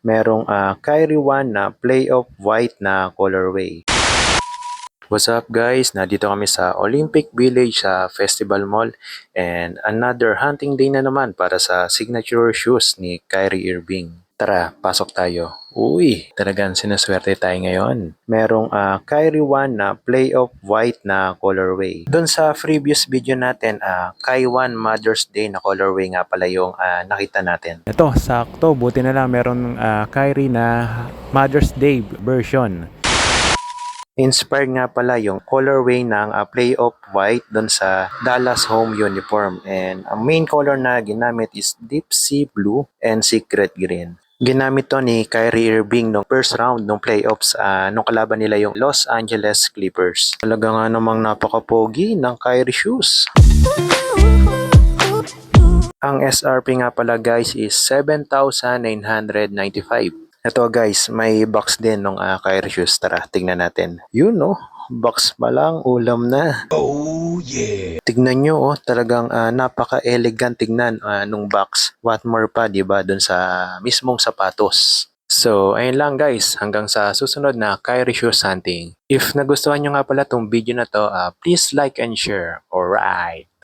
Merong Kyrie 1 na playoff white na colorway. What's up guys? Nandito kami sa Olympic Village sa Festival Mall and another hunting day na naman para sa signature shoes ni Kyrie Irving. Tara, pasok tayo. Uy, talagang sinaswerte tayo ngayon. Merong Kyrie 1 na playoff white na colorway. Doon sa previous video natin, Kai 1 Mother's Day na colorway nga pala yung nakita natin. Ito, sakto. Buti na lang meron Kyrie na Mother's Day version. Inspired nga pala yung colorway ng playoff white doon sa Dallas home uniform. And ang main color na ginamit is deep sea blue and secret green. Ginamit to ni Kyrie Irving nung first round ng playoffs nung kalaban nila yung Los Angeles Clippers. Talaga nga namang napaka-pogi ng Kyrie shoes. Ang SRP nga pala guys is 7,995. Ito guys, may box din ng Kyrie shoes. Tara, tignan natin. Yun no, box pa lang, ulam na. Oh yeah! Tignan nyo, talagang napaka-elegant tignan nung box. What more pa, diba, dun sa mismong sapatos. So, ayun lang guys, hanggang sa susunod na Kyrie shoes hunting. If nagustuhan nyo nga pala tong video na to, please like and share. Alright!